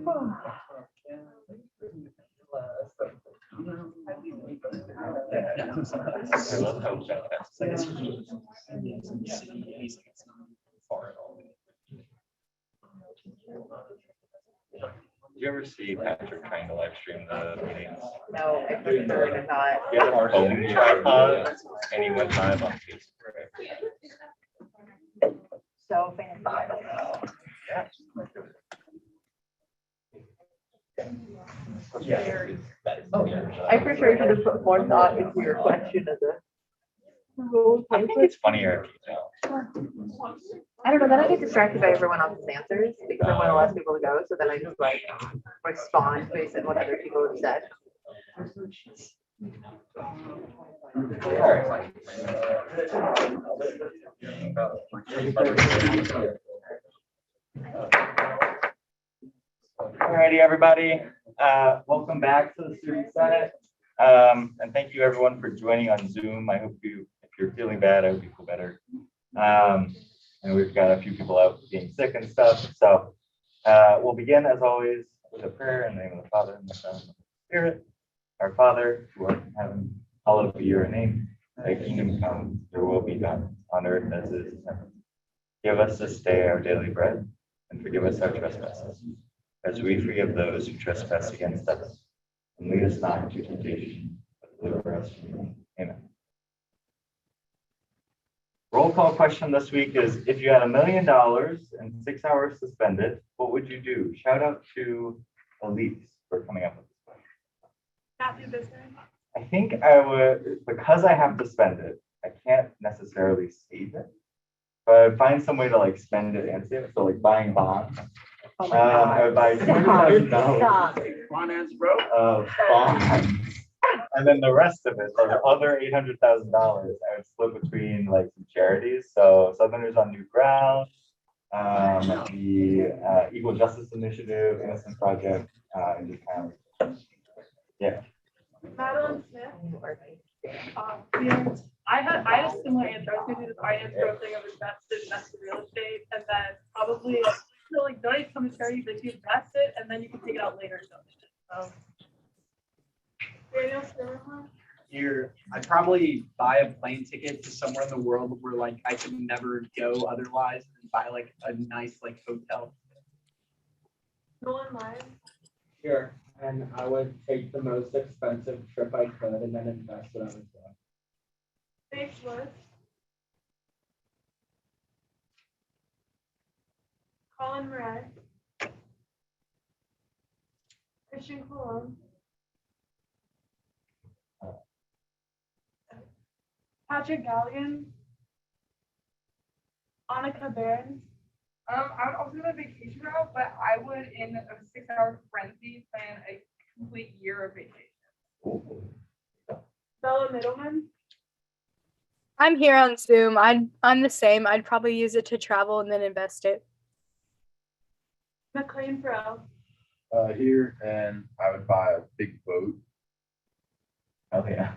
I love how fast. Did you ever see Patrick trying to live stream the meetings? No, I prefer to not. He had a phone tripod and he went live on Facebook. So fancy. Yeah. Oh, yeah. I prefer to put more thought into your question as a rule. I think it's funnier if you know. I don't know, then I get distracted by everyone else's answers because I want the last people to go, so then I just like respond based on what other people have said. Alrighty, everybody. Welcome back to the Student Senate. And thank you everyone for joining on Zoom. I hope if you're feeling bad, I hope you feel better. And we've got a few people out being sick and stuff. So we'll begin as always with a prayer in the name of the Father and the Son and the Spirit. Our Father, who art in heaven, hallowed be your name. Thy kingdom come, your will be done on earth as it is in heaven. Give us this day our daily bread, and forgive us our trespasses, as we forgive those who trespass against us. And lead us not into temptation, but deliver us from evil. Amen. Roll call question this week is, if you had $1 million and 6 hours to spend it, what would you do? Shout out to Elise for coming up with this question. Not do business. I think I would, because I have to spend it, I can't necessarily save it, but I'd find some way to like spend it and save it. So like buying bonds. Oh my God. I would buy $200,000 Stop. of bonds. And then the rest of it, so the other $800,000, I would split between like some charities. So Southerners on New Ground, the Equal Justice Initiative, Innocence Project, and just kind of, yeah. Madeline Smith. I had a similar answer. I was going to do the finance growth thing of invested real estate, and then probably like donate some to charities that you invest it, and then you can take it out later. So, Daniel Silverman. Here, I'd probably buy a plane ticket to somewhere in the world where like I could never go otherwise, and buy like a nice like hotel. Nolan Lyons. Sure, and I would take the most expensive trip I could and then invest it on it. Dave Schwartz. Colin Murray. Christian Cologne. Patrick Galligan. Annika Barons. I would also do a vacation route, but I would, in a 6-hour frenzy, plan a complete year of vacation. Bella Middleman. I'm here on Zoom. I'm the same. I'd probably use it to travel and then invest it. McLean Farrell. Here, and I would buy a big boat. Oh yeah.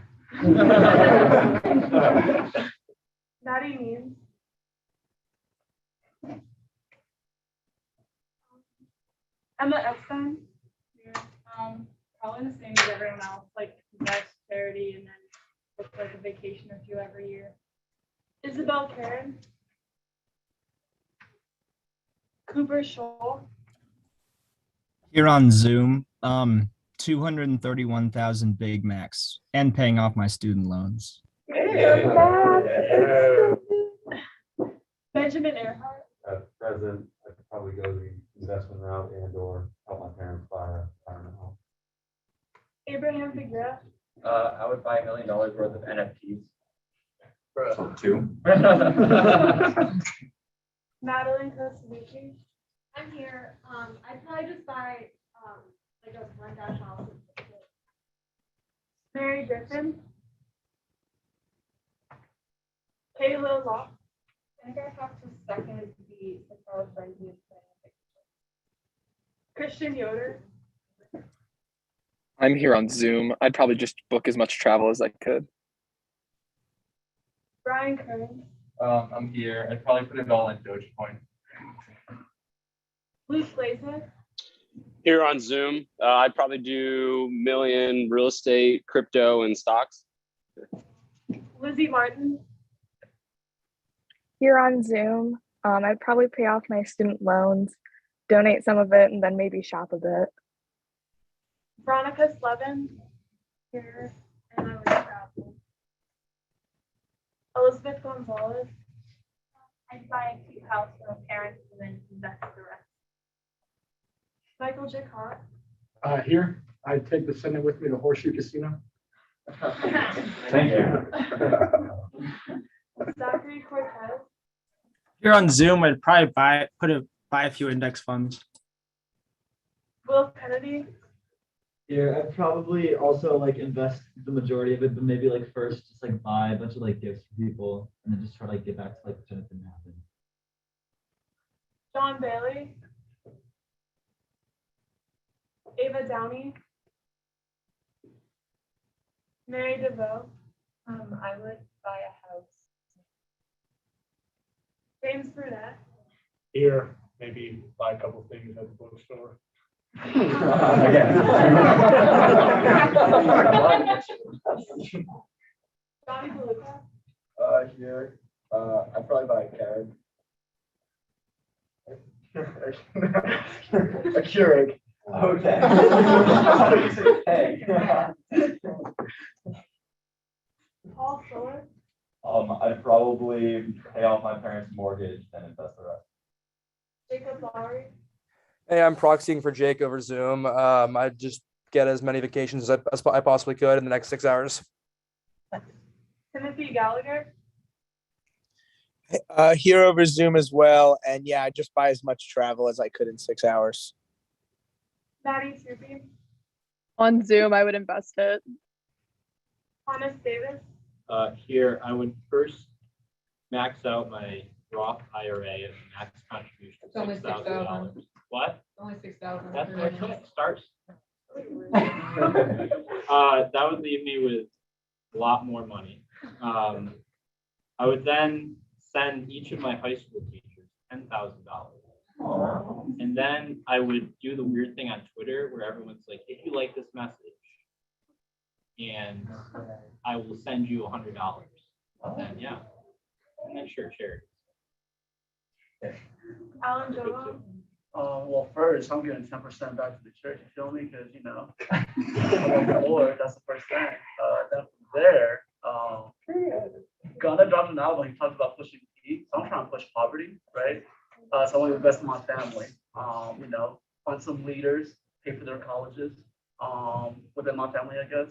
Maddie Means. Emma Epstein. Yeah, probably the same as everyone else, like invest, charity, and then look for like a vacation or two every year. Isabel Karen. Cooper Scholl. Here on Zoom, 231,000 Big Macs and paying off my student loans. Benjamin Earhart. At present, I could probably go the investment route and or help my parents buy a retirement home. Abraham Figueroa. I would buy $1 million worth of NFTs. So two. Madeline Kosovici. I'm here. I'd probably just buy like a rundown house. Mary Griffin. Kayla Law. I think I have to second the college frenzy. Christian Yoder. I'm here on Zoom. I'd probably just book as much travel as I could. Brian Kern. I'm here. I'd probably put it all in Dogecoin. Luke Blazer. Here on Zoom, I'd probably do million real estate, crypto, and stocks. Lizzie Martin, Here on Zoom, I'd probably pay off my student loans, donate some of it, and then maybe shop a bit. Veronica Slevin, here, and I would travel. Elizabeth Gonzalez, I'd buy a cute house for my parents and then invest the rest. Michael J. Cott, Here, I'd take the Senate with me to Horseshoe Casino. Thank you. Zachary Cortez, Here on Zoom, I'd probably buy a few index funds. Will Kennedy, Here, I'd probably also like invest the majority of it, but maybe like first just like buy a bunch of like gifts for people and then just try to like get back to like pretend it didn't happen. John Bailey, Ava Downey, Mary DeVoe, I would buy a house. James Burnett, Here, maybe buy a couple things at the bookstore. Johnny DeLuca, Here, I'd probably buy a carrot. A Keurig. Okay. Paul Fuller, I'd probably pay off my parents' mortgage and invest the rest. Jacob Lowry, Hey, I'm proxying for Jake over Zoom. I'd just get as many vacations as I possibly could in the next 6 hours. Timothy Gallagher, Here over Zoom as well. And yeah, I just buy as much travel as I could in 6 hours. Maddie Turpin, On Zoom, I would invest it. Thomas Davis, Here, I would first max out my Roth IRA at max contribution It's only of $6,000. What? Only 6,000. That's where it starts. That would leave me with a lot more money. I would then send each of my high school teachers $10,000. And then I would do the weird thing on Twitter where everyone's like, if you like this message, and I will send you $100. And then, yeah. And then sure, charity. Alan Jovo, Well, first, I'm getting 10% back to the church, you feel me? Because, you know, I'm on board, that's the first thing. Then from there, Gunna dropped an album, he talked about pushing heat, so I'm trying to push poverty, right? So I want to invest in my family, you know, fund some leaders, pay for their colleges, within my family, I guess.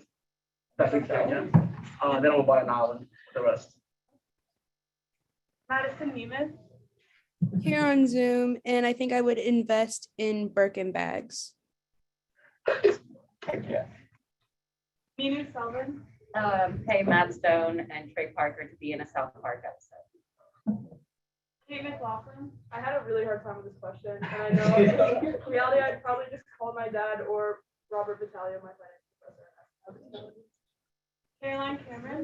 Back in Kenya. Then we'll buy an island for the rest. Madison Neiman, Here on Zoom, and I think I would invest in Birkin bags. Minu Selvin, Pay Matt Stone and Trey Parker to be in a South Park episode. Kate McLaughlin. I had a really hard time with this question, and I know in reality I'd probably just call my dad or Robert Battaglia, my finance professor. Caroline Cameron.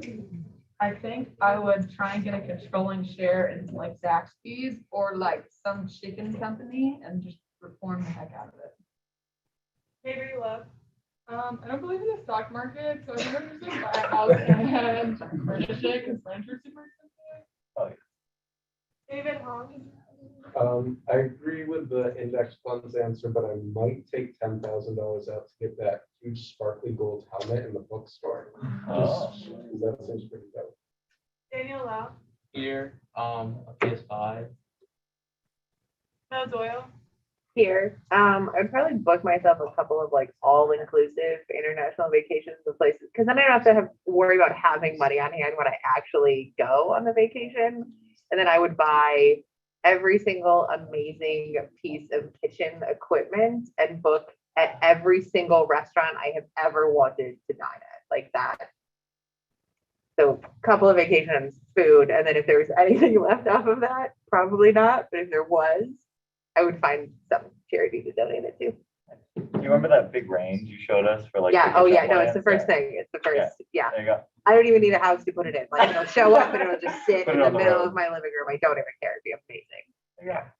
I think I would try and get a controlling share in like Zaxby's or like some chicken company and just reform the heck out of it. Avery Love. I don't believe in the stock market, so I think I'm just gonna buy a house and furnish it because rent are super expensive. David Hong. I agree with the index funds answer, but I might take $10,000 out to get that huge sparkly gold helmet in the bookstore. Just 'cause that seems pretty dope. Daniel Lau. Here, a PS5. Mel Doyle. Here, I'd probably book myself a couple of like all-inclusive international vacations to places, because then I don't have to worry about having money on hand when I actually go on the vacation. And then I would buy every single amazing piece of kitchen equipment and book at every single restaurant I have ever wanted to dine at, like that. So a couple of vacations, food, and then if there was anything left off of that, probably not, but if there was, I would find some charity to donate it to. You remember that big range you showed us for like? Yeah, the oh yeah, kitchen no, it's the plans? first thing, it's the first, yeah. There you go. I don't even need a house to put it in, like, it'll show up and it'll just sit Put in it the on the middle road. of my living room, I don't even care, it'd be amazing. Yeah.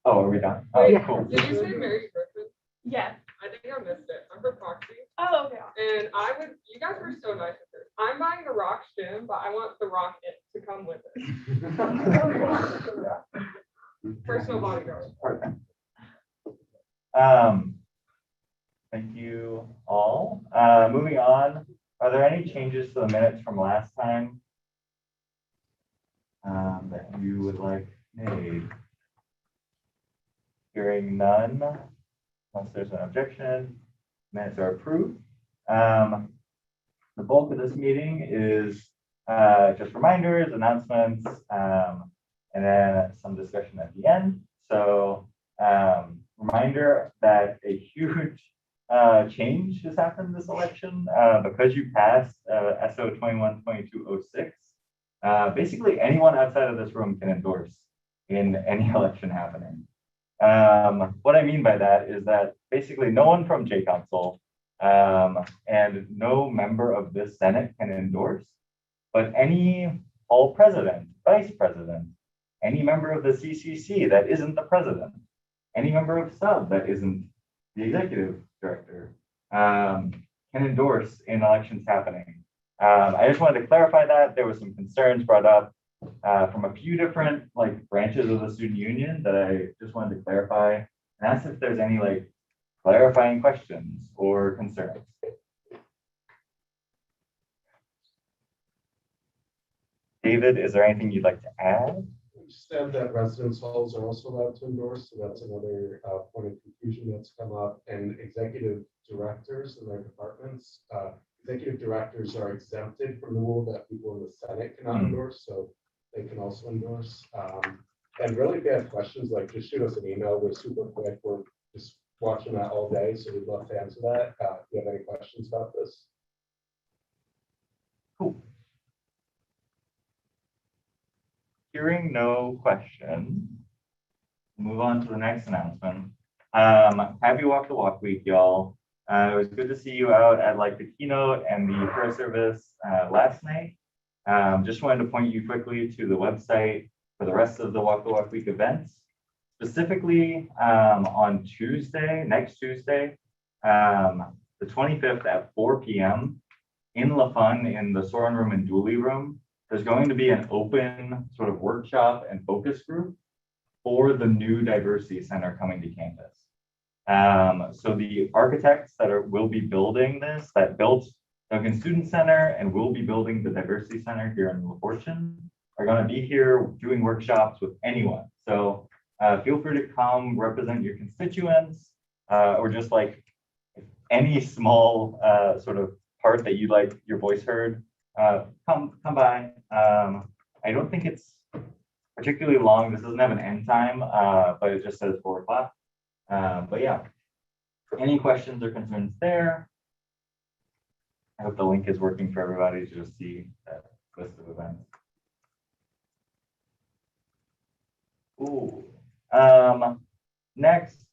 Oh, are we done? Oh, Yeah. cool. Did you say Mary Griffin? Yes. I think I missed it. I'm from Proxy. Oh, okay. And you guys were so nice with this. I'm buying the Rock Gym, but I want the Rock It to come with it. Personal bodyguard. Thank you all. Moving on, are there any changes to the minutes from last time that you would like made? Hearing none, unless there's an objection, minutes are approved. The bulk of this meeting is just reminders, announcements, and then some discussion at the end. So reminder that a huge change has happened this election because you passed SO 212206. Basically, anyone outside of this room can endorse in any election happening. What I mean by that is that basically no one from J Council and no member of this Senate can endorse, but any all president, vice president, any member of the CCC that isn't the president, any member of sub that isn't the executive director can endorse in elections happening. I just wanted to clarify that. There was some concerns brought up from a few different branches of the student union that I just wanted to clarify and ask if there's any clarifying questions or concerns. David, is there anything you'd like to add? Just add that residence halls are also allowed to endorse, so that's another point of confusion that's come up. And executive directors in their departments, executive directors are exempted from the rule that people in the Senate cannot endorse, so they can also endorse. And really, if you have questions, just shoot us an email. We're super quick. We're just watching that all day, so we'd love to answer that. If you have any questions about this. Cool. Hearing no questions, move on to the next announcement. Happy Walk the Walk Week, y'all. It was good to see you out at the keynote and the prayer service last night. Just wanted to point you quickly to the website for the rest of the Walk the Walk Week events. Specifically on Tuesday, next Tuesday, the 25th at 4 p.m. in La Fun in the Soren Room and Dooley Room. There's going to be an open sort of workshop and focus group for the new diversity center coming to campus. So the architects that will be building this, that built Duncan Student Center and will be building the diversity center here in La Fortune, are going to be here doing workshops with anyone. So feel free to come represent your constituents or just any small sort of part that you'd like your voice heard. Come by. I don't think it's particularly long. This doesn't have an end time, but it just says 4 o'clock. But yeah, any questions or concerns there? I hope the link is working for everybody to just see that list of events. Ooh. Next,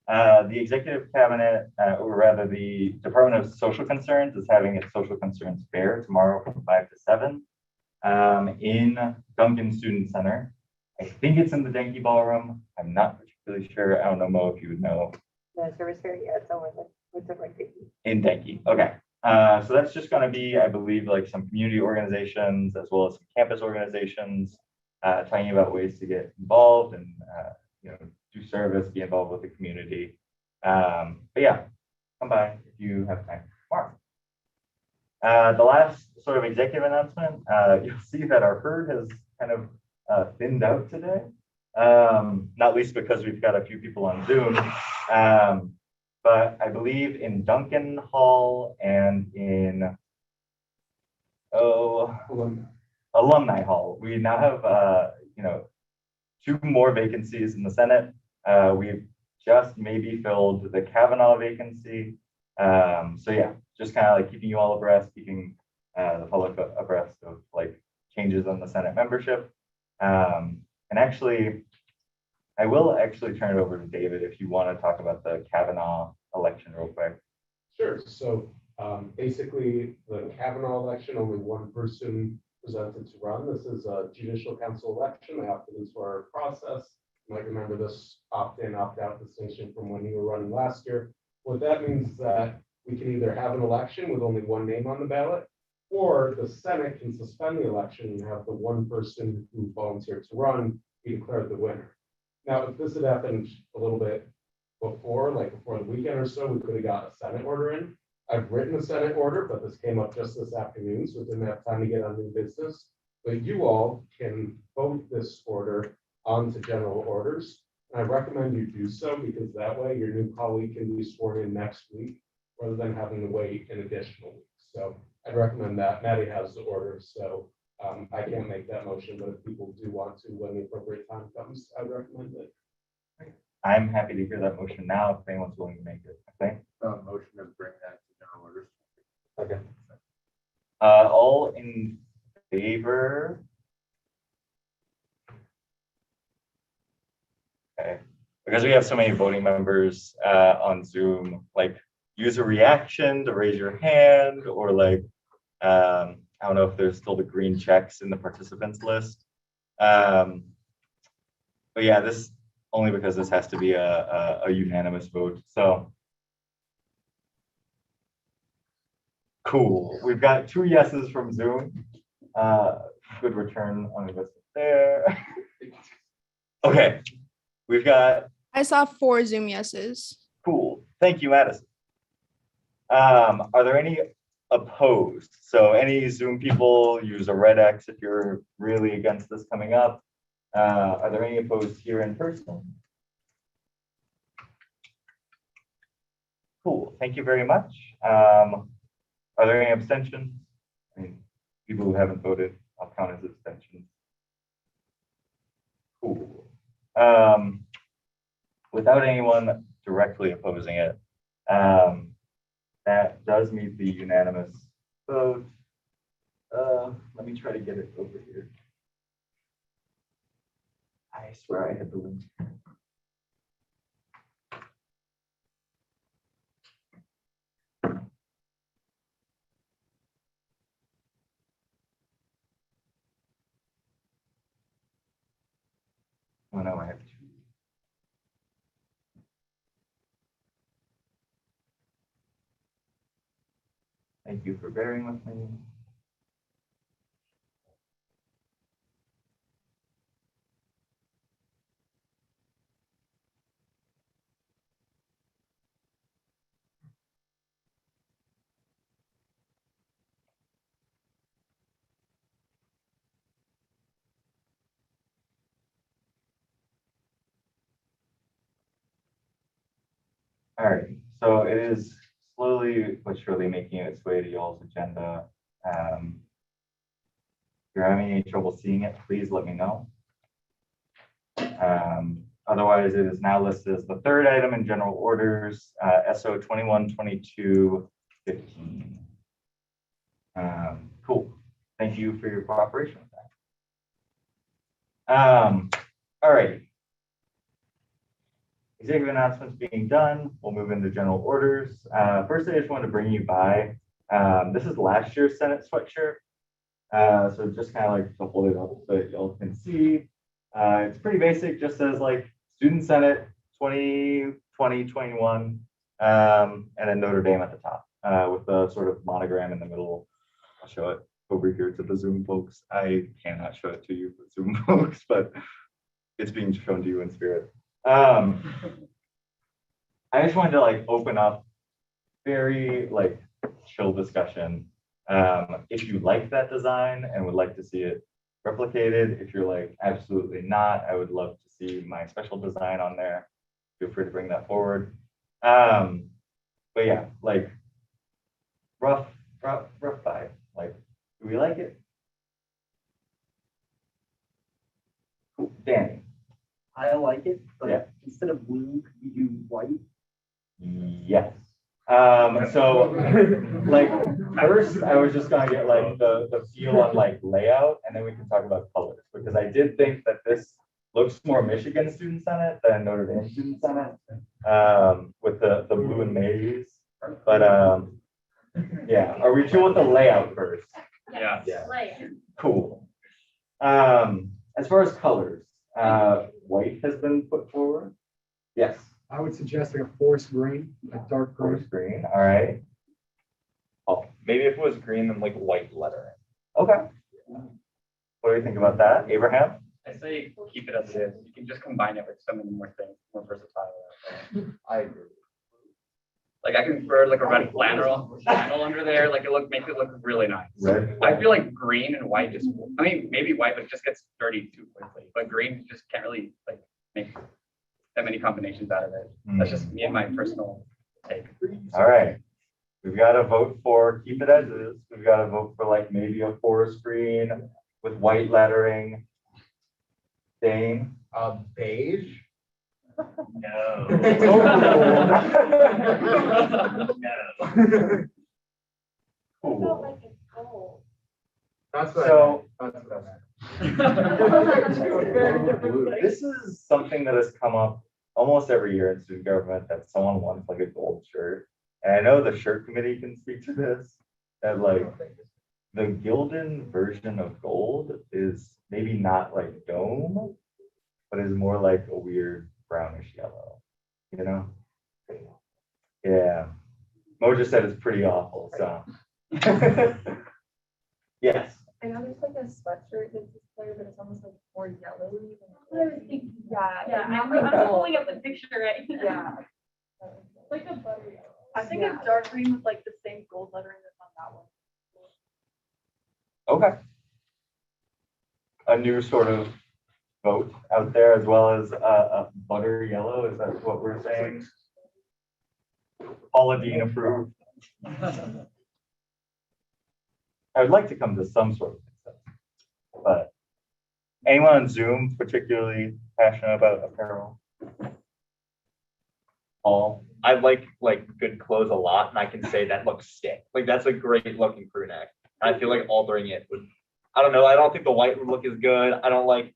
the Executive Cabinet, or rather the Department of Social Concerns, is having its Social Concerns Fair tomorrow from 5 to 7 in Duncan Student Center. I think it's in the Denke Ballroom. I'm not particularly sure. I don't know, Mo, if you would know. The service fair, yeah, it's over there. In Denke, okay. So that's just going to be, I believe, some community organizations as well as some campus organizations talking about ways to get involved and do service, be involved with the community. But yeah, come by if you have time tomorrow. The last sort of executive announcement, you'll see that our herd has kind of thinned out today, not least because we've got a few people on Zoom. But I believe in Duncan Hall and in Alumni Hall, we now have 2 more vacancies in the Senate. We've just maybe filled the Kavanaugh vacancy. So yeah, just kind of keeping you all abreast, keeping the public abreast of changes in the Senate membership. And actually, I will actually turn it over to David if you want to talk about the Kavanaugh election real quick. Sure. So basically, the Kavanaugh election, only one person presented to run. This is a judicial council election. They opted into our process. You might remember this opt-in, opt-out distinction from when you were running last year. What that means is that we can either have an election with only one name on the ballot, or the Senate can suspend the election and have the one person who volunteered to run be declared the winner. Now, if this had happened a little bit before, like before the weekend or so, we could have got a Senate order in. I've written a Senate order, but this came up just this afternoon, so didn't have time to get on new business. But you all can vote this order onto general orders. And I recommend you do so because that way your new colleague can be sworn in next week rather than having to wait an additional week. So I'd recommend that. Maddie has the order, so I can't make that motion, but if people do want to, when the appropriate time comes, I'd recommend it. I'm happy to hear that motion now if anyone's willing to make it. Okay. Motion to bring that to general orders. Okay. All in favor? Okay. Because we have so many voting members on Zoom, like use a reaction to raise your hand, or like I don't know if there's still the green checks in the participants list. But yeah, this only because this has to be a unanimous vote. So cool. We've got 2 yeses from Zoom. Good return on investment there. Okay. We've got. I saw 4 Zoom yeses. Cool. Thank you, Madison. Are there any opposed? So any Zoom people, use a red X if you're really against this coming up. Are there any opposed here in person? Cool. Thank you very much. Are there any abstentions? I mean, people who haven't voted, I'll count as abstentions. Cool. Without anyone directly opposing it, that does meet the unanimous vote. Let me try to get it over here. I swear I had the link. Oh no, I have 2. Thank you for bearing with me. All right, so it is slowly but surely making its way to y'all's agenda. If you're having any trouble seeing it, please let me know. Otherwise, it is now listed as the 3rd item in general orders, SO 212215. Cool. Thank you for your cooperation with that. All right. Executive announcements being done, we'll move into general orders. First, I just wanted to bring you by. This is last year's Senate sweatshirt. So just kind of like to hold it up so that y'all can see. It's pretty basic, just says like Student Senate 2020-21, and then Notre Dame at the top with the sort of monogram in the middle. I'll show it over here to the Zoom folks. I cannot show it to you, Zoom folks, but it's being shown to you in spirit. I just wanted to like open up very like chill discussion. If you like that design and would like to see it replicated, if you're like absolutely not, I would love to see my special design on there. Feel free to bring that forward. But yeah, like rough vibe. Like, do we like it? Cool. Danny. I like it, but yeah. Instead of blue, could you do white? Yes. So like first I was just gonna get like the feel on like layout, and then we can talk about colors, because I did think that this looks more Michigan Student Senate than Notre Dame Student Senate, with the blue and maize. But yeah, are we chill with the layout first? Yeah. Cool. As far as colors, White has been put forward. Yes. I would suggest like a forest green, a dark green. Forest green, all right. Oh, maybe if it was green, then like white lettering. Okay. What do you think about that, Abraham? I say keep it as it is. You can just combine it with so many more things, more versatile. I agree. Like I can throw like a red flannel under there, like make it look really nice. Red. I feel like green and white just, I mean, maybe white, but it just gets dirty too quickly. But green just can't really like make that many combinations out of it. That's just me and my personal take. All right. We've got to vote for keep it as is. We've got to vote for like maybe a forest green with white lettering. Dane? Beige. No. No. That's what So- that's what I meant. This is something that has come up almost every year in student government, that someone wants like a gold shirt. And I know the shirt committee can speak to this, that like the Gildan version of gold is maybe not like dome, but is more like a weird brownish yellow, you know? Yeah. Mo just said it's pretty awful, so. Yes. I know there's like a sweatshirt that's this color, but it's almost like more yellowy than. Yeah, I'm pulling up the picture right now. Yeah. It's like a buttery. I think it's dark green with like the same gold lettering that's on that one. Okay. A new sort of vote out there, as well as a butter yellow, is that what we're saying? Paula Dean approved. I would like to come to some sort of consensus, but anyone on Zoom particularly passionate about apparel? All. I like good clothes a lot, and I can say that looks sick. Like that's a great looking crew neck. I feel like altering it would. I don't know. I don't think the white would look as good. I don't like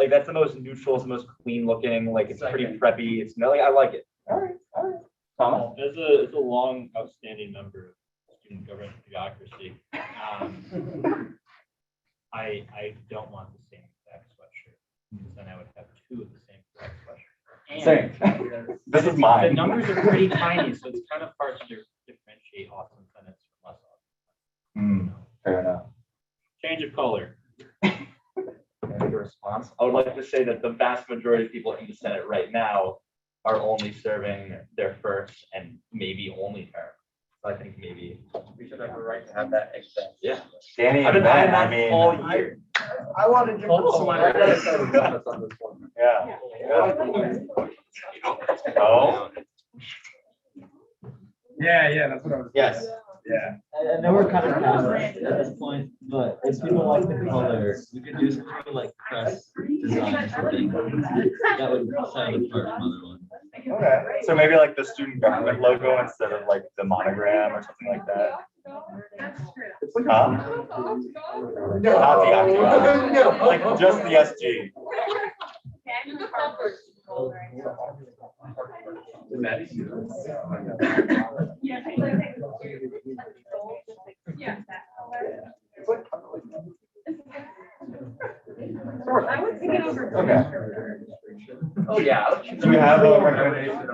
that's the most neutral, it's the most clean looking. Like it's pretty preppy. It's no, like I like it. All right. Thomas? As a long outstanding member of student government bureaucracy, I don't want the same exact sweatshirt, because then I would have two of the same exact sweatshirt. Same. This is mine. The numbers are pretty tiny, so it's kind of hard to differentiate awesome tenants from less awesome. Fair enough. Change of color. Any response? I would like to say that the vast majority of people in the Senate right now are only serving their first and maybe only term. So I think maybe We should have a right to have that extent. yeah. Danny I've and been Ben, that I mean. all year. I want to give I gotta start with Thomas on this one. Yeah. Oh, Yeah, that's what I was. yes. Yeah. I know we're kind of past at this point, but if people like the color, we could do something like press design sorting. That would set it apart from other ones. Okay, so maybe like the student government logo instead of like the monogram or something like that. Huh? Not the octagon. No. Like just the SG. Okay. Oh, yeah. Do you have a recommendation?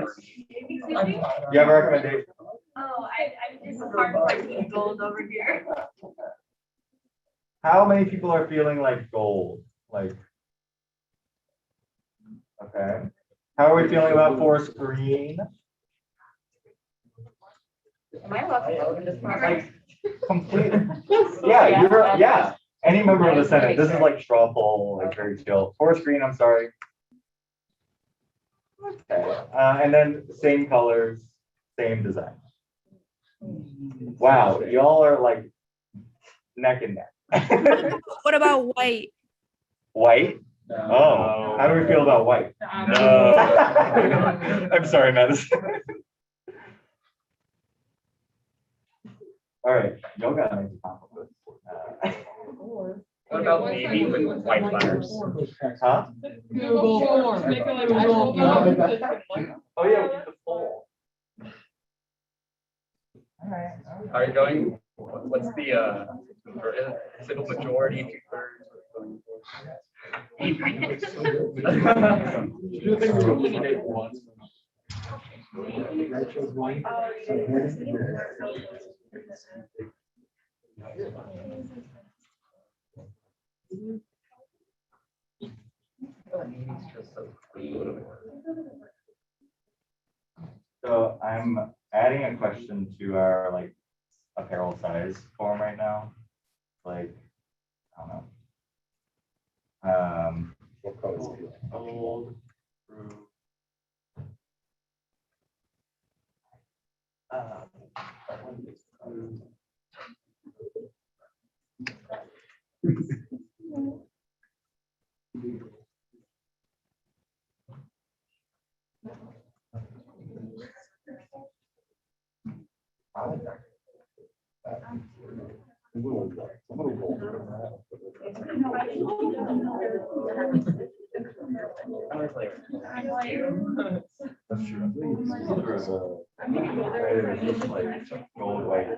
You have a recommendation? Oh, I'm just hard finding gold over here. How many people are feeling like gold? Like, okay. How are we feeling about forest green? Am I allowed to vote in this process? Completely. Yeah, yeah. Any member of the Senate. This is like straw poll, like very chill. Forest green, I'm sorry. Okay. And then same colors, same design. Wow, y'all are like neck and neck. What about white? White? Oh, how do we feel about white? No. I'm sorry, Madison. All right, y'all got to make a compliment. What about maybe with white letters? Huh? Google Forms, make it like actual forms. Oh, yeah, we did the poll. Are you going, what's the, simple majority, 2/3? So I'm adding a question to our like apparel size form right now. Like, I don't know. What color is it? Gold through. That's true. There's a there's just like gold, white.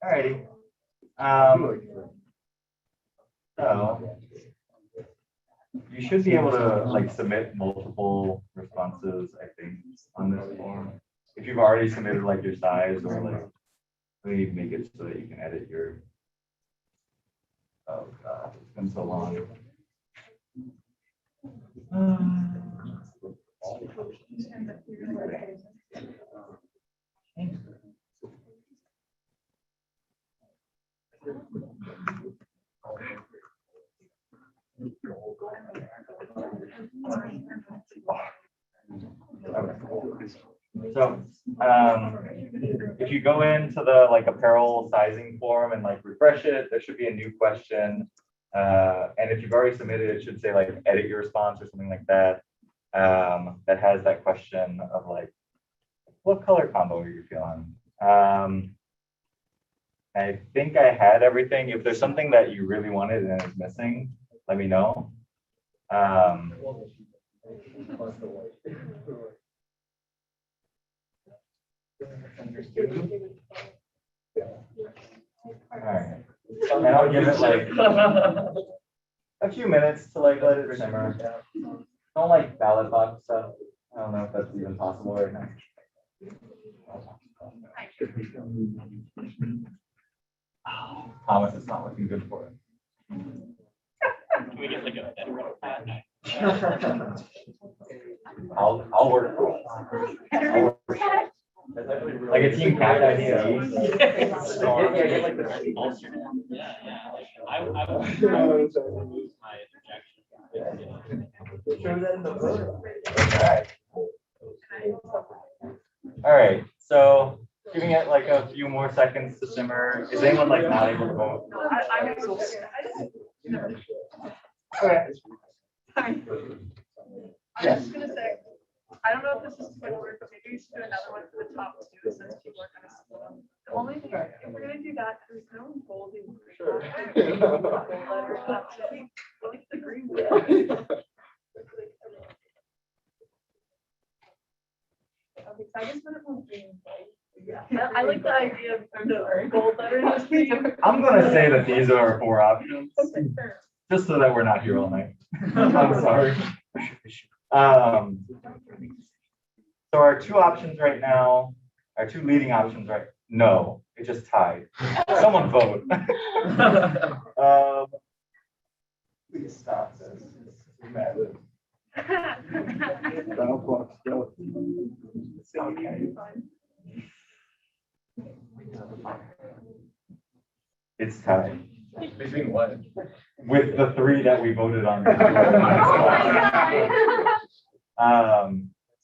Alrighty. So you should be able to like submit multiple responses, I think, on this form. If you've already submitted like your size or like, let me make it so that you can edit your. Oh God, it's been so long. So, if you go into the like apparel sizing form and like refresh it, there should be a new question. And if you've already submitted, it should say like edit your response or something like that. That has that question of like, what color combo are you feeling? I think I had everything. If there's something that you really wanted and is missing, let me know. All right. And I'll give it like a few minutes to like let it simmer. Don't like ballot box stuff. I don't know if that's even possible right now. Thomas, it's not looking good for it. Can we get like a veteran hat? I'll work for it. I'll work for it. Like a team captain. Yeah, I would remove my objection. All right, so giving it like a few more seconds to simmer. Is anyone like not able to vote? Okay. I'm just gonna say, I don't know if this is gonna work, but maybe we should do another one for the top two since people are kind of split. The only thing, if we're gonna do that, there's no bolding. Sure. Like the green. Okay, so I just put it on green. Yeah, I like the idea of the gold letters. I'm gonna say that these are 4 options, just so that we're not here all night. I'm sorry. So our 2 options right now, our 2 leading options, right? No, it just tied. Someone vote. Please stop this. Okay. It's tied. Between what? With the 3 that we voted on.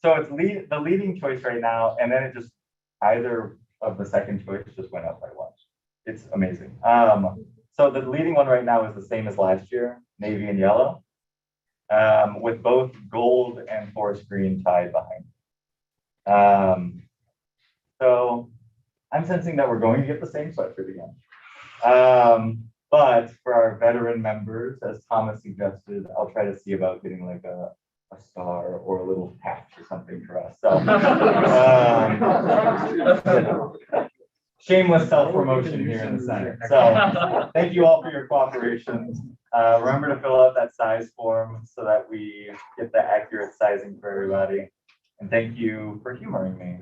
So it's the leading choice right now, and then it just either of the second choice just went up by 1. It's amazing. So the leading one right now is the same as last year, navy and yellow, with both gold and forest green tied behind. So I'm sensing that we're going to get the same sweatshirt again. But for our veteran members, as Thomas suggested, I'll try to see about getting like a star or a little patch or something for us. So, shameless self-promotion here in the Senate. So thank you all for your cooperation. Remember to fill out that size form so that we get the accurate sizing for everybody. And thank you for humoring me.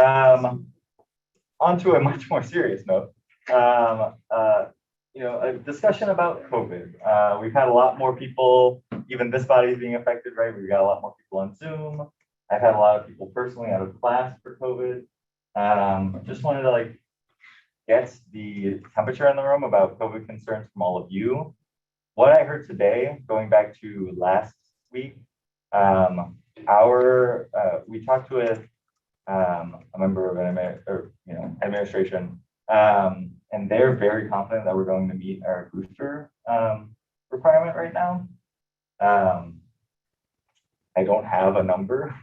On to a much more serious note. A discussion about COVID. We've had a lot more people, even this body is being affected, right? We've got a lot more people on Zoom. I've had a lot of people personally out of class for COVID. Just wanted to get the temperature in the room about COVID concerns from all of you. What I heard today, going back to last week, we talked with a member of an administration, and they're very confident that we're going to meet our booster requirement right now. I don't have a number.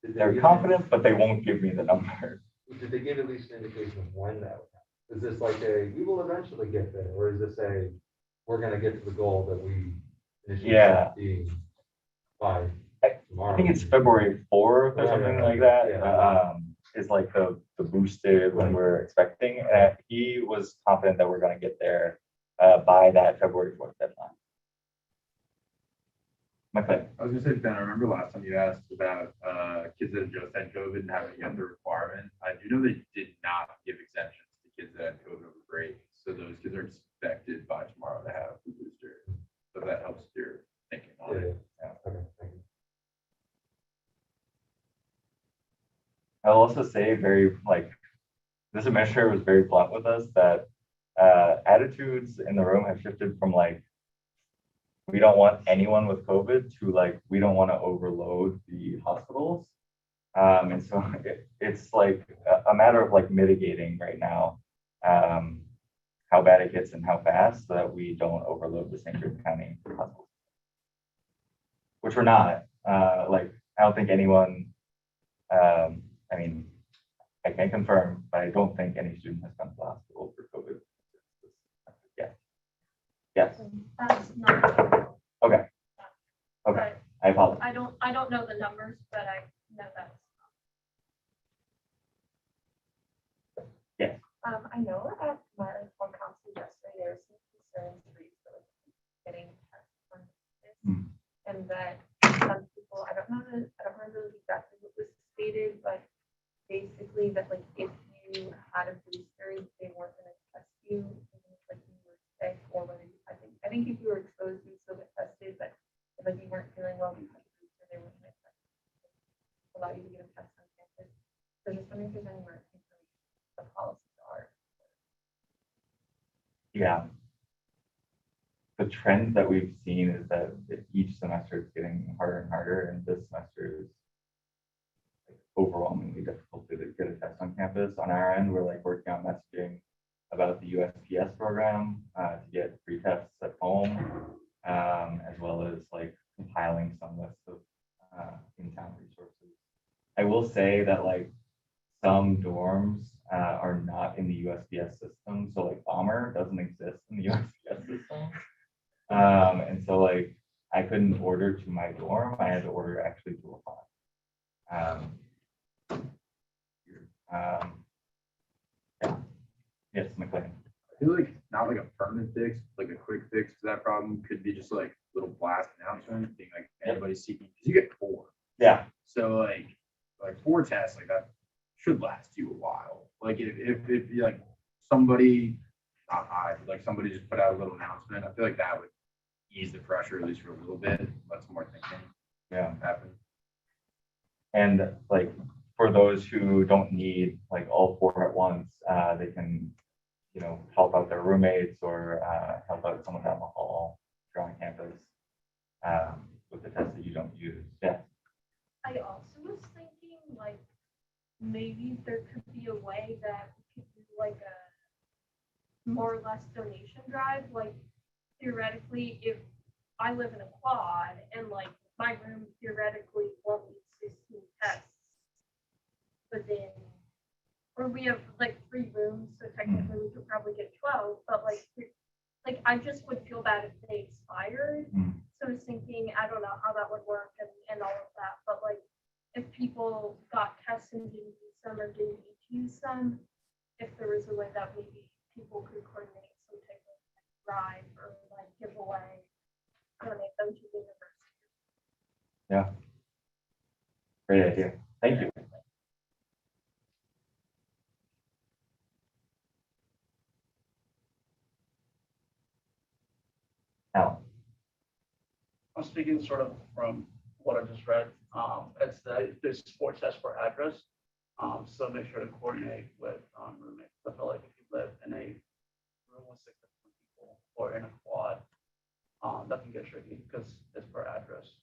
They're confident, but they won't give me the number. Did they give at least an indication of when that would happen? Is this like we will eventually get there, or is this we're gonna get to the goal that we initially set being by tomorrow? I think it's February 4th or something like that. Is like the boosted when we're expecting. He was confident that we're gonna get there by that February 4th deadline. I was gonna say, Ben, I remember last time you asked about kids that have just had COVID and haven't yet the requirement. I do know they did not give exemptions to kids that had COVID over break. So those kids are expected by tomorrow to have the booster. So that helps your thinking on it. Okay, thank you. I'll also say this administrator was very blunt with us that attitudes in the room have shifted from we don't want anyone with COVID to we don't want to overload the hospitals. And so it's a matter of mitigating right now how bad it gets and how fast so that we don't overload the St. Clair County hospitals. Which we're not. I don't think anyone, I can't confirm, but I don't think any student has gone to the hospital for COVID. Yes. That's not. Okay. Okay. I apologize. I don't know the numbers, but I know that. Yes. I know at my one council yesterday, there was some concerns raised for getting tests on this, and that some people, I don't remember exactly what was stated, but basically that if you had a booster, they weren't going to test you, even if you were sick or whether I think if you were exposed, you would still get tested, but if you weren't feeling well, you had a booster, they weren't going to allow you to get a test on campus. So just wondering if there's any more information the policies are. Yeah. The trend that we've seen is that each semester it's getting harder and harder, and this semester is overwhelmingly difficult to get a test on campus. On our end, we're working on messaging about the USPS program to get free tests at home, as well as compiling some list of in-town resources. I will say that some dorms are not in the USPS system, so Bomber doesn't exist in the USPS system, and so I couldn't order to my dorm. I had to order actually to a pod. Yes, McLean. I feel not a permanent fix, a quick fix to that problem could be just little blast announcement being anybody's seeking, because you get 4. Yeah. So 4 tests that should last you a while. If somebody, not I, but somebody just put out a little announcement, I feel that would ease the pressure at least for a little bit, let some more thinking happen. And for those who don't need all 4 at once, they can help out their roommates or help out someone down the hall if you're on campus with the tests that you don't use. Yeah. I also was thinking maybe there could be a way that we could do a more or less donation drive. Theoretically, if I live in a quad and my room theoretically won't need 16 tests, but then or we have 3 rooms, so technically we could probably get 12, but I just would feel bad if they expired. So I was thinking, I don't know how that would work and all of that, but if people got tests and didn't use them or didn't Yeah. Great idea. Thank you. Al. I'm speaking sort of from what I just read. It's that there's sports test for address. So make sure to coordinate with roommates. I feel like if you live in a room with 6 different people or in a quad, that can get tricky because it's per address.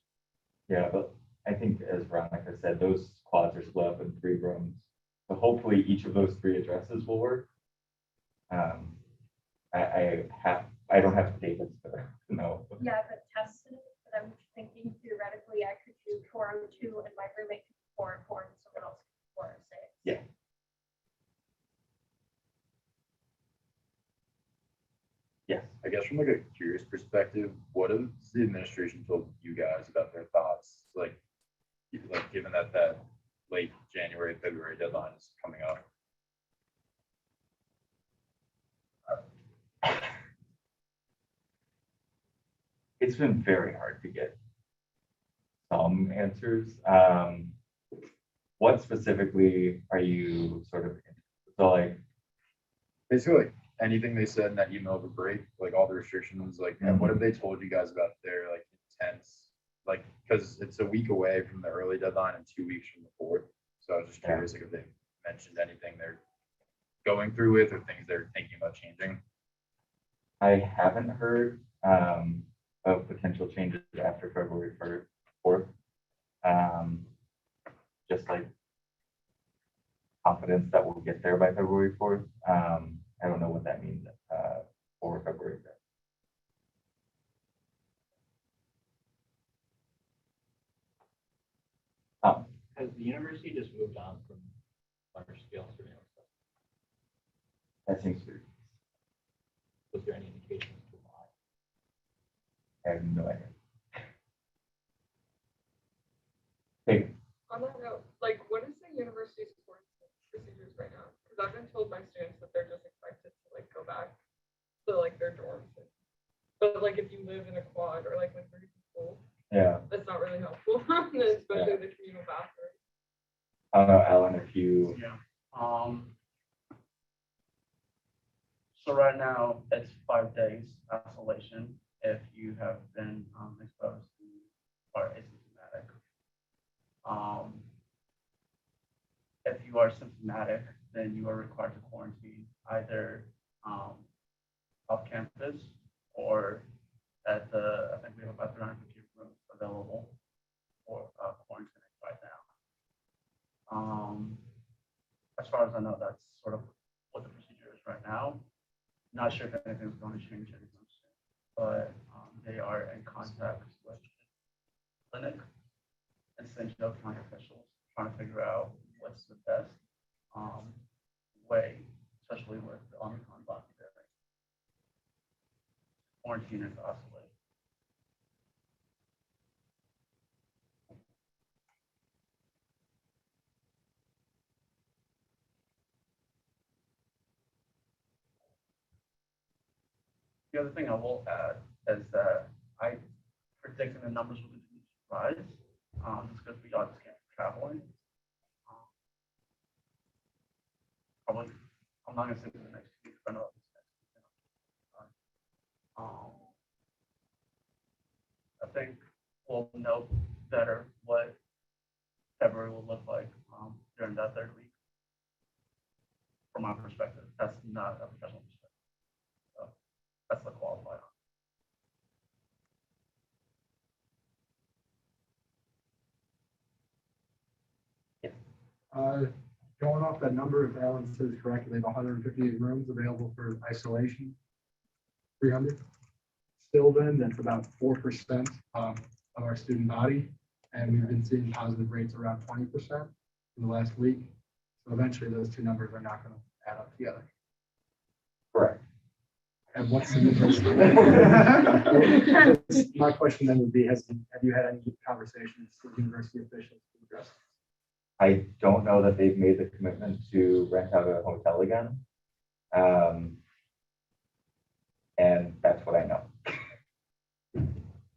Yeah, but I think as Veronica said, those quads are split up in 3 rooms. So hopefully each of those 3 addresses will work. I don't have David's, but no. Yeah, but tested it, but I'm thinking theoretically I could do 4 and 2 and my roommate could do 4 and 4 and someone else could do 4 and 6. Yeah. Yes. I guess from like a curious perspective, what has the administration told you guys about their thoughts? Like given that that late January, February deadline is coming up. It's been very hard to get some answers. What specifically are you sort of, so like, Basically, like anything they said in that email over break, like all the restrictions, like, and what have they told you guys about their like intents? Like, because it's a week away from the early deadline and 2 weeks from the 4th. So I was just curious, like, if they mentioned anything they're going through with or things they're thinking about changing. I haven't heard of potential changes after February 4th. Just like confidence that we'll get there by February 4th. I don't know what that means for February 5th. Has the university just moved on from large scale surveillance? That seems to be. Was there any indications to why? I have no idea. Hey, On that note, like, what is the university's sports procedures right now? Because I've been told by students that they're just expected to like go back to like their dorms. But like if you live in a quad or like with 3 people, yeah. that's not really helpful, especially the communal bathroom. I don't know, Alan, if you. Yeah. So right now it's 5 days isolation if you have been exposed to or asymptomatic. If you are symptomatic, then you are required to quarantine either off campus or at the, I think we have about 350 rooms available for quarantining right now. As far as I know, that's sort of what the procedure is right now. Not sure if anything's going to change anytime soon, but they are in contact with the clinic and St. Joe County officials trying to figure out what's the best way, especially with the Omicron variant. Quarantine and isolate. The other thing I will add is that I predicting the numbers will continue to rise, just because we all just can't be traveling. Probably, I'm not gonna say for the next 2 weeks, but I know it's next week. I think we'll know better what February will look like during that 3rd week. From my perspective, that's not a professional perspective. So that's the qualifier. Going off that number, if Alan says correctly, they have 158 rooms available for isolation. 300. Still then, that's about 4% of our student body. And we've been seeing positive rates around 20% in the last week. So eventually those 2 numbers are not going to add up together. Correct. And what's the My question then would be, have you had any conversations with university officials to address this? I don't know that they've made the commitment to rent out a hotel again. And that's what I know.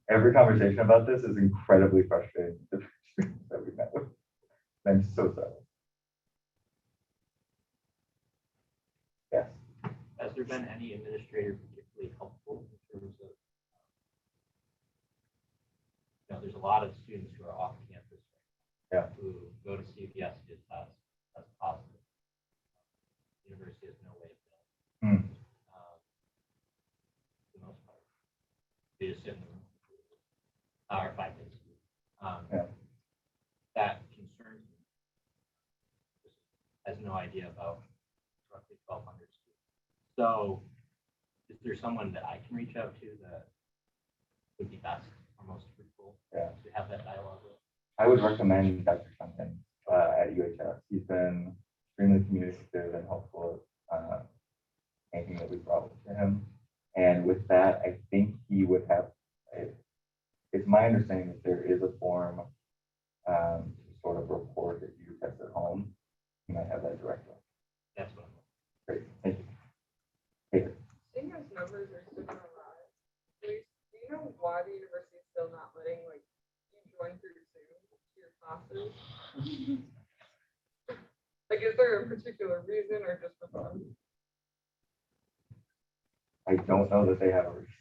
every conversation about this is incredibly frustrating to the students that we met with. I'm so sorry. Yes. Has there been any administrator particularly helpful in terms of, there's a lot of students who are off campus right now, who go to CVS to get tests, that's positive. University has no way of knowing. For the most part, they just sit in the room or 5 days. That concerns me. Just has no idea about roughly 1,200 students. So, is there someone that I can reach out to that would be best or most fruitful to have that dialogue with? I would recommend Dr. Duncan at UHS. He's been extremely communicative and helpful with anything that we brought to him. And with that, I think he would have, it's my understanding that there is a form to sort of report that you test at home. You might have that directly. That's what I'm Great, thank you. David. Seeing as numbers are still gonna rise, do you know why the university is still not letting like you join through Zoom to your classes? Like, is there a particular reason or just for fun? I don't know that they have a reason.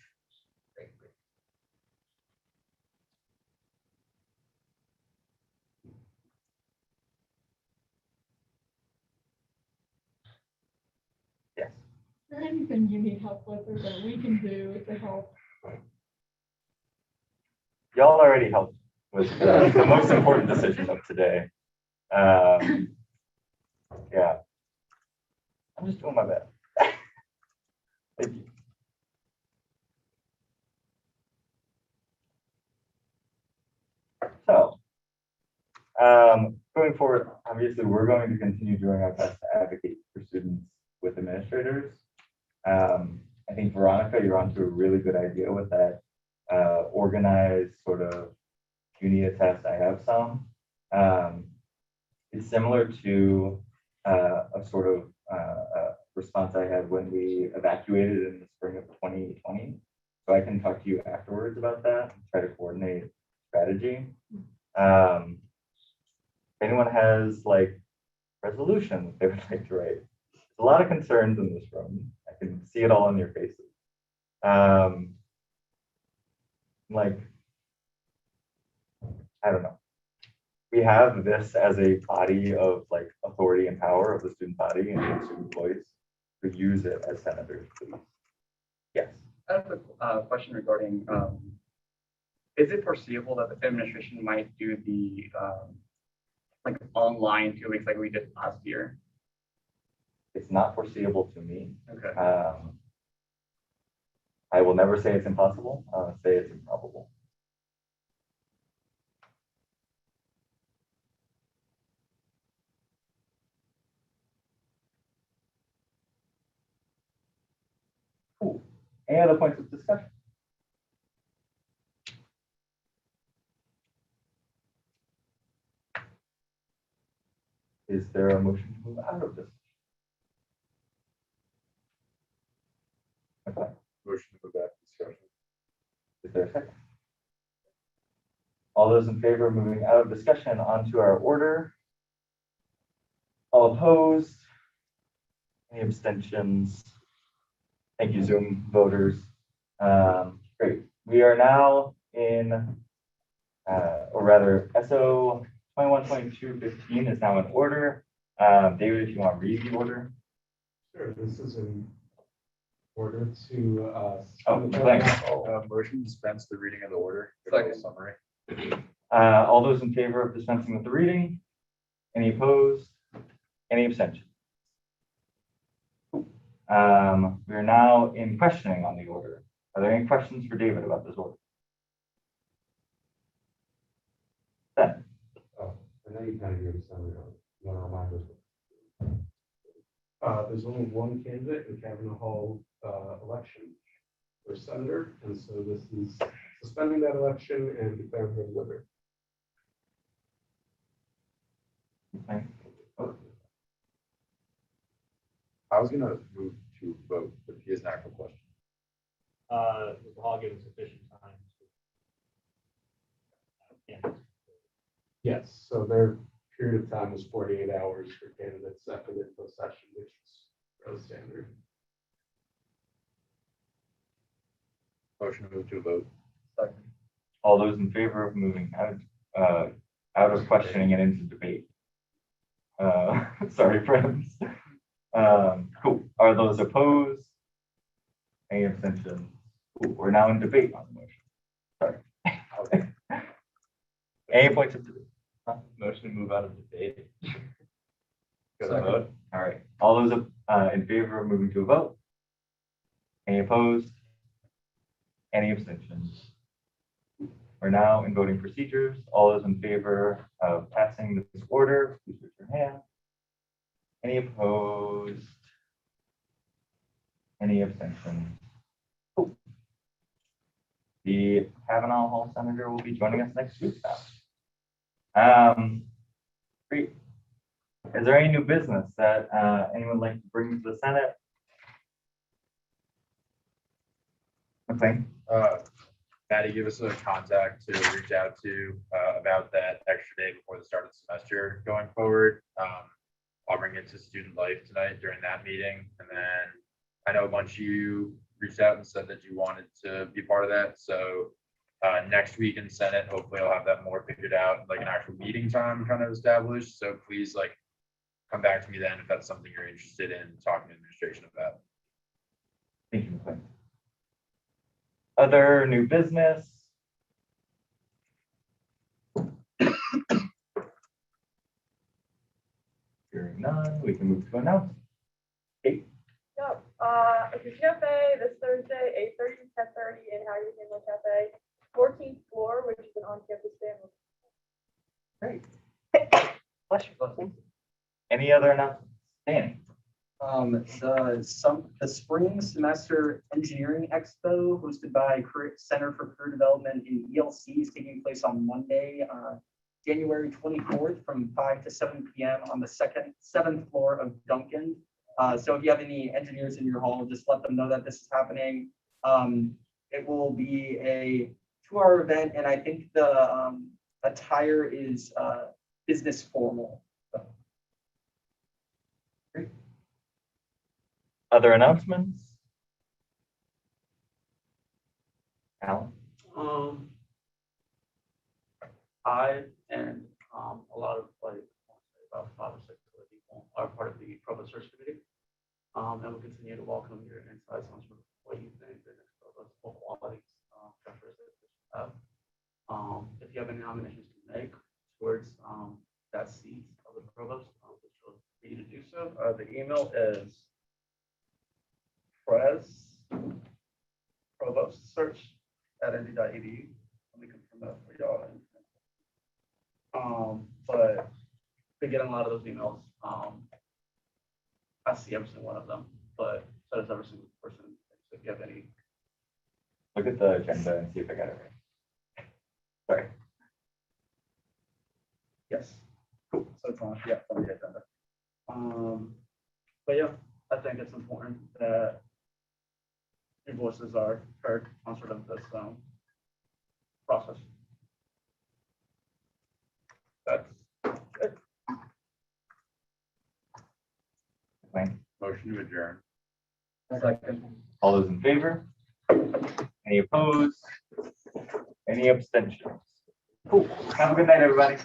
Yes. Is there anything you need help with or that we can do to help? Y'all already helped with the most important decision of today. Yeah. I'm just doing my best. Thank you. So, going forward, obviously, we're going to continue doing our best to advocate for students with administrators. I think, Veronica, you're onto a really good idea with that organized sort of Junia test. I have some. It's similar to a sort of response I had when we evacuated in the spring of 2020. So I can talk to you afterwards about that and try to coordinate strategy. If anyone has like resolutions they would like to write, there's a lot of concerns in this room. I can see it all on your faces. Like, I don't know. We have this as a body of like authority and power of the student body and the student voice to use it as senators, please. Yes. I have a question regarding, is it foreseeable that the administration might do the like online 2 weeks like we did last year? It's not foreseeable to me. Okay. I will never say it's impossible. I'll say it's improbable. Cool. Any other points of discussion? Is there a motion to move out of this? Okay. Motion to go back to discussion. Is there a second? All those in favor of moving out of discussion onto our order? All opposed? Any abstentions? Thank you, Zoom voters. Great. We are now in, or rather, SO 212215 is now in order. David, if you want to read the order. Sure, this is in order to, Motion dispense the reading of the order. Second. Summary. All those in favor of dispensing with the reading? Any opposed? Any abstentions? We are now in questioning on the order. Are there any questions for David about this order? Ben. Oh, I know you kind of gave a summary on it. You want to remind us? There's only one candidate in Kavanaugh Hall election for senator, and so this is suspending that election and declaring her the winner. Okay. I was gonna move to vote, but he has an actual question. Was the hall given sufficient time Yes, so their period of time was 48 hours for candidates after the info session, which is fairly standard. Motion to move to a vote. All those in favor of moving out of questioning and into debate? Sorry, friends. Cool. Are those opposed? Any abstentions? Cool. We're now in debate on the motion. Sorry. Any points of debate? Motion to move out of debate. Go to Second. vote. All right. All those in favor of moving to a vote? Any opposed? Any abstentions? We're now in voting procedures. All those in favor of passing this order, please raise your hand. Any opposed? Any abstentions? Cool. The Kavanaugh Hall Senator will be joining us next week now. Great. Is there any new business that anyone would like to bring to the Senate? Okay. Maddie, give us a contact to reach out to about that extra day before the start of the semester going forward. I'll bring it to student life tonight during that meeting. And then I know a bunch of you reached out and said that you wanted to be part of that. So next week in Senate, hopefully I'll have that more figured out, like an actual meeting time kind of established. So please come back to me then if that's something you're interested in talking to administration about. Thank you, McLean. Other new business? Hearing none, we can move to announcements. Kate? Yep, Acoustic Cafe this Thursday, 8:30 to 10:30 in Hagerty Hamlet Cafe, 14th floor, which is an on-campus family. Great. Any other announcements? Danny? The spring semester engineering expo hosted by Center for Career Development in ELC is taking place on Monday, January 24th from 5 to 7 p.m. on the seventh floor of Duncan. So if you have any engineers in your hall, just let them know that this is happening. It will be a 2-hour event, and I think the attire is business formal. Great. Other announcements? Alan? I and a lot of about 5 or 6 other people are part of the provost search committee. And we'll continue to welcome your insights on sort of what you think the next provost, what qualities, characteristics you have. If you have any nominations to make towards that seat of the provost, which will be to do so. The email is provostsearch@nd.edu. Let me confirm that for y'all. But we get a lot of those emails. I see every single one of them, but so does every single person. So if you have any. Look at the agenda and see if I got it right. Sorry. Yes. Cool. So it's on, yeah, on the agenda. But yeah, I think it's important that your voices are heard on sort of this process. That's good. Motion to adjourn. All those in favor? Any opposed? Any abstentions? Cool. Have a good night, everybody.